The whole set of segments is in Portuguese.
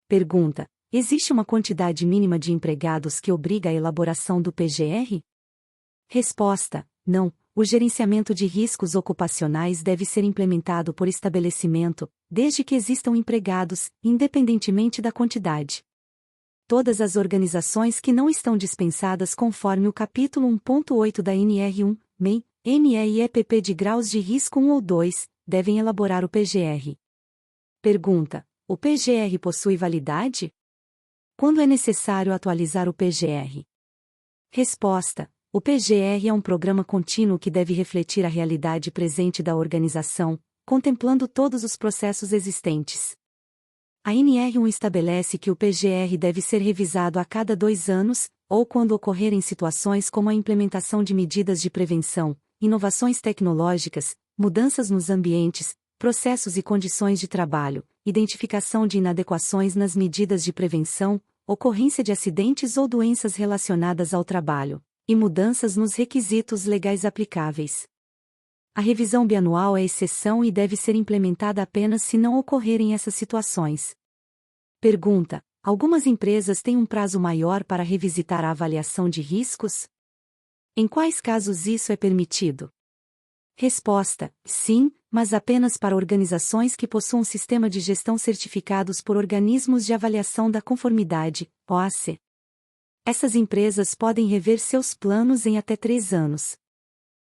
Pergunta: existe uma quantidade mínima de empregados que obriga a elaboração do PGR? Resposta: não. O gerenciamento de riscos ocupacionais deve ser implementado por estabelecimento, desde que existam empregados, independentemente da quantidade. Todas as organizações que não estão dispensadas conforme o capítulo 1.8 da NR1, MEI, ME e EPP de graus de risco 1 ou 2, devem elaborar o PGR. Pergunta: o PGR possui validade? Quando é necessário atualizar o PGR? Resposta: o PGR é um programa contínuo que deve refletir a realidade presente da organização, contemplando todos os processos existentes. A NR1 estabelece que o PGR deve ser revisado a cada 2 anos, ou quando ocorrerem situações como a implementação de medidas de prevenção, inovações tecnológicas, mudanças nos ambientes, processos e condições de trabalho, identificação de inadequações nas medidas de prevenção, ocorrência de acidentes ou doenças relacionadas ao trabalho, e mudanças nos requisitos legais aplicáveis. A revisão bianual é exceção e deve ser implementada apenas se não ocorrerem essas situações. Pergunta: algumas empresas têm um prazo maior para revisitar a avaliação de riscos? Em quais casos isso é permitido? Resposta: sim, mas apenas para organizações que possuam sistema de gestão certificados por organismos de avaliação da conformidade, OAC. Essas empresas podem rever seus planos em até 3 anos.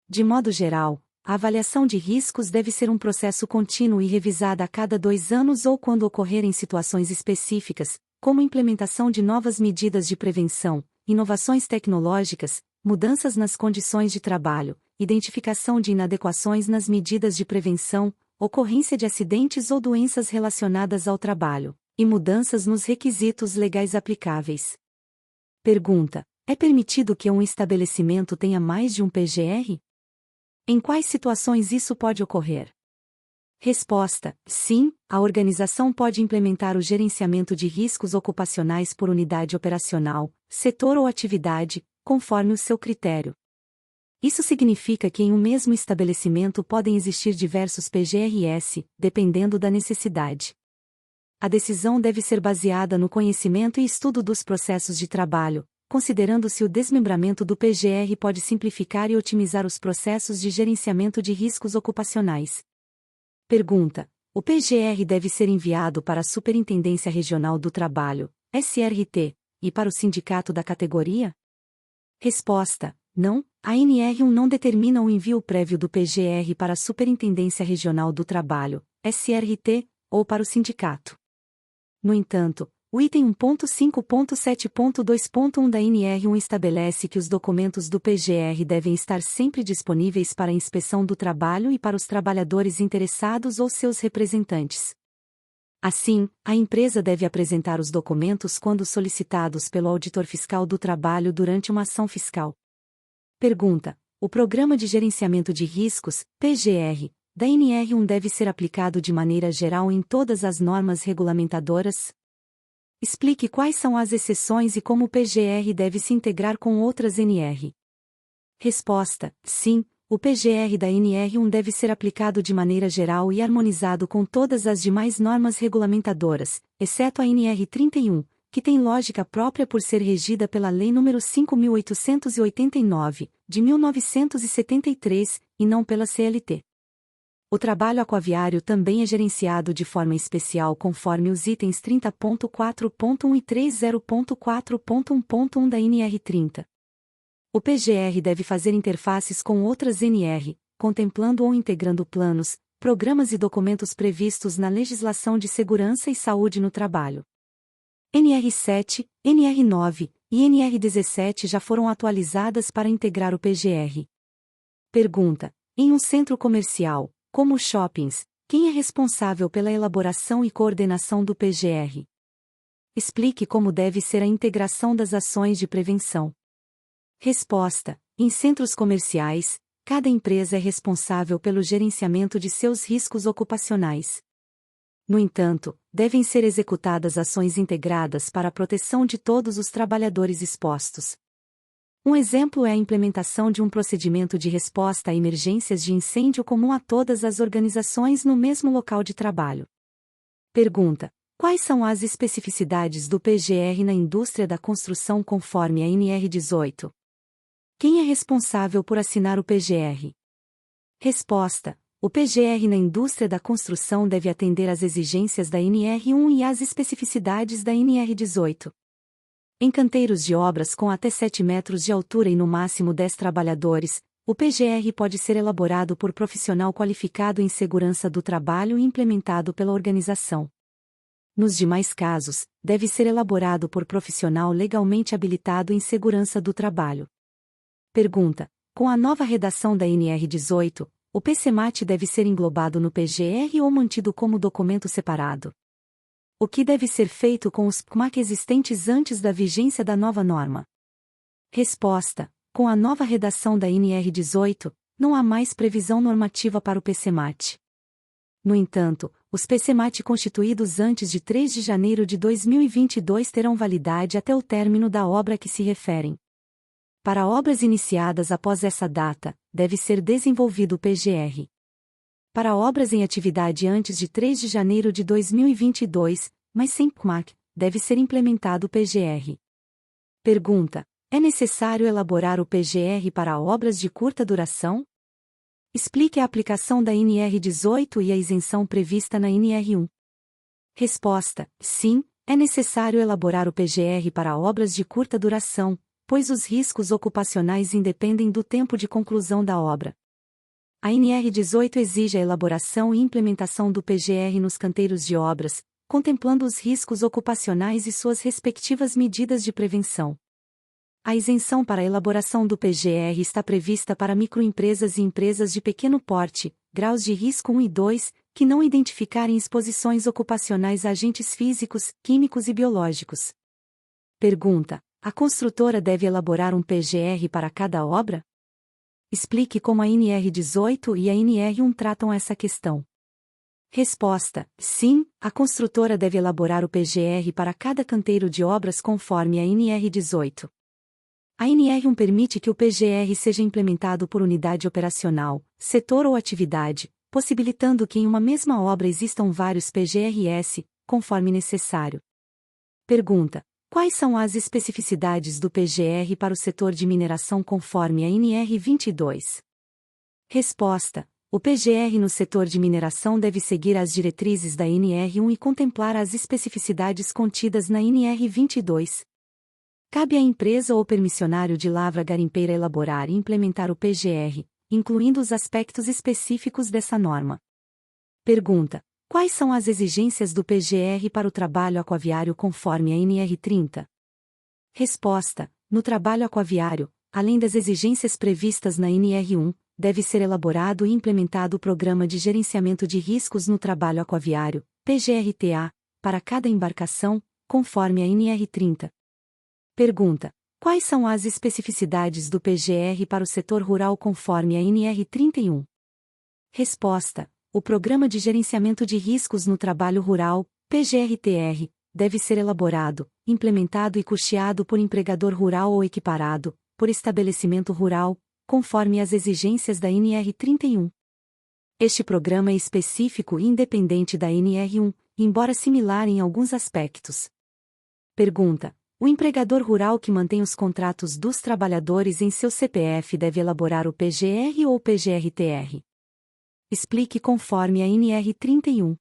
De modo geral, a avaliação de riscos deve ser um processo contínuo e revisada a cada 2 anos ou quando ocorrerem situações específicas, como implementação de novas medidas de prevenção, inovações tecnológicas, mudanças nas condições de trabalho, identificação de inadequações nas medidas de prevenção, ocorrência de acidentes ou doenças relacionadas ao trabalho, e mudanças nos requisitos legais aplicáveis. Pergunta: é permitido que um estabelecimento tenha mais de um PGR? Em quais situações isso pode ocorrer? Resposta: sim, a organização pode implementar o gerenciamento de riscos ocupacionais por unidade operacional, setor ou atividade, conforme o seu critério. Isso significa que em um mesmo estabelecimento podem existir diversos PGRS, dependendo da necessidade. A decisão deve ser baseada no conhecimento e estudo dos processos de trabalho, considerando-se o desmembramento do PGR pode simplificar e otimizar os processos de gerenciamento de riscos ocupacionais. Pergunta: o PGR deve ser enviado para a Superintendência Regional do Trabalho, SRT, e para o sindicato da categoria? Resposta: não, a NR1 não determina o envio prévio do PGR para a Superintendência Regional do Trabalho, SRT, ou para o sindicato. No entanto, o item 1.5.7.2.1 da NR1 estabelece que os documentos do PGR devem estar sempre disponíveis para a inspeção do trabalho e para os trabalhadores interessados ou seus representantes. Assim, a empresa deve apresentar os documentos quando solicitados pelo auditor fiscal do trabalho durante uma ação fiscal. Pergunta: o Programa de Gerenciamento de Riscos, PGR, da NR1 deve ser aplicado de maneira geral em todas as normas regulamentadoras? Explique quais são as exceções e como o PGR deve se integrar com outras NR. Resposta: sim, o PGR da NR1 deve ser aplicado de maneira geral e harmonizado com todas as demais normas regulamentadoras, exceto a NR31, que tem lógica própria por ser regida pela Lei nº 5.889, de 1973, e não pela CLT. O trabalho aquaviário também é gerenciado de forma especial conforme os itens 30.4.1 e 30.4.1.1 da NR30. O PGR deve fazer interfaces com outras NR, contemplando ou integrando planos, programas e documentos previstos na legislação de segurança e saúde no trabalho. NR7, NR9 e NR17 já foram atualizadas para integrar o PGR. Pergunta: em um centro comercial, como shoppings, quem é responsável pela elaboração e coordenação do PGR? Explique como deve ser a integração das ações de prevenção. Resposta: em centros comerciais, cada empresa é responsável pelo gerenciamento de seus riscos ocupacionais. No entanto, devem ser executadas ações integradas para a proteção de todos os trabalhadores expostos. Um exemplo é a implementação de um procedimento de resposta a emergências de incêndio comum a todas as organizações no mesmo local de trabalho. Pergunta: Quais são as especificidades do PGR na indústria da construção conforme a NR 18? Quem é responsável por assinar o PGR? Resposta: o PGR na indústria da construção deve atender às exigências da NR1 e às especificidades da NR 18. Em canteiros de obras com até 7 metros de altura e no máximo 10 trabalhadores, o PGR pode ser elaborado por profissional qualificado em segurança do trabalho e implementado pela organização. Nos demais casos, deve ser elaborado por profissional legalmente habilitado em segurança do trabalho. Pergunta: com a nova redação da NR 18, o PCMAT deve ser englobado no PGR ou mantido como documento separado? O que deve ser feito com os PCMAT existentes antes da vigência da nova norma? Resposta: com a nova redação da NR 18, não há mais previsão normativa para o PCMAT. No entanto, os PCMAT constituídos antes de 3 de janeiro de 2022 terão validade até o término da obra a que se referem. Para obras iniciadas após essa data, deve ser desenvolvido o PGR. Para obras em atividade antes de 3 de janeiro de 2022, mas sem PCMAT, deve ser implementado o PGR. Pergunta: é necessário elaborar o PGR para obras de curta duração? Explique a aplicação da NR 18 e a isenção prevista na NR 1. Resposta: sim, é necessário elaborar o PGR para obras de curta duração, pois os riscos ocupacionais independem do tempo de conclusão da obra. A NR 18 exige a elaboração e implementação do PGR nos canteiros de obras, contemplando os riscos ocupacionais e suas respectivas medidas de prevenção. A isenção para a elaboração do PGR está prevista para microempresas e empresas de pequeno porte, graus de risco 1 e 2, que não identificarem exposições ocupacionais a agentes físicos, químicos e biológicos. Pergunta: a construtora deve elaborar um PGR para cada obra? Explique como a NR 18 e a NR 1 tratam essa questão. Resposta: sim, a construtora deve elaborar o PGR para cada canteiro de obras conforme a NR 18. A NR 1 permite que o PGR seja implementado por unidade operacional, setor ou atividade, possibilitando que em uma mesma obra existam vários PGRs, conforme necessário. Pergunta: quais são as especificidades do PGR para o setor de mineração conforme a NR 22? Resposta: o PGR no setor de mineração deve seguir as diretrizes da NR 1 e contemplar as especificidades contidas na NR 22. Cabe à empresa ou permissionário de lavra garimpeira elaborar e implementar o PGR, incluindo os aspectos específicos dessa norma. Pergunta: quais são as exigências do PGR para o trabalho aquaviário conforme a NR 30? Resposta: no trabalho aquaviário, além das exigências previstas na NR 1, deve ser elaborado e implementado o Programa de Gerenciamento de Riscos no Trabalho Aquaviário, PGRTA, para cada embarcação, conforme a NR 30. Pergunta: quais são as especificidades do PGR para o setor rural conforme a NR 31? Resposta: o Programa de Gerenciamento de Riscos no Trabalho Rural, PGRTR, deve ser elaborado, implementado e custeado por empregador rural ou equiparado, por estabelecimento rural, conforme as exigências da NR 31. Este programa é específico e independente da NR 1, embora similar em alguns aspectos. Pergunta: o empregador rural que mantém os contratos dos trabalhadores em seu CPF deve elaborar o PGR ou o PGRTR? Explique conforme a NR 31.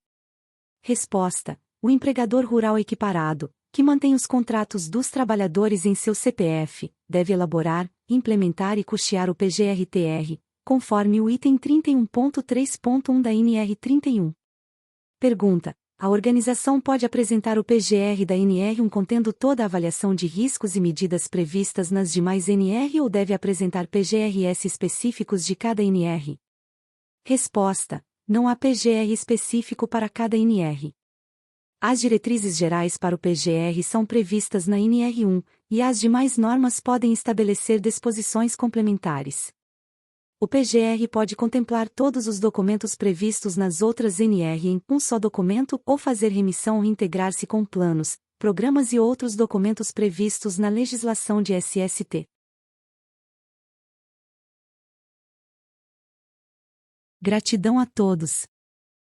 Resposta: o empregador rural equiparado, que mantém os contratos dos trabalhadores em seu CPF, deve elaborar, implementar e custear o PGRTR, conforme o item 31.3.1 da NR 31. Pergunta: a organização pode apresentar o PGR da NR1 contendo toda a avaliação de riscos e medidas previstas nas demais NR ou deve apresentar PGRs específicos de cada NR? Resposta: não há PGR específico para cada NR. As diretrizes gerais para o PGR são previstas na NR1, e as demais normas podem estabelecer disposições complementares. O PGR pode contemplar todos os documentos previstos nas outras NR em um só documento ou fazer remissão ou integrar-se com planos, programas e outros documentos previstos na legislação de SST. Gratidão a todos.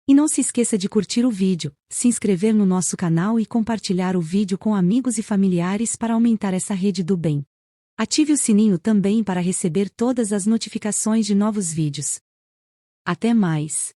E não se esqueça de curtir o vídeo, se inscrever no nosso canal e compartilhar o vídeo com amigos e familiares para aumentar essa rede do bem. Ative o sininho também para receber todas as notificações de novos vídeos. Até mais!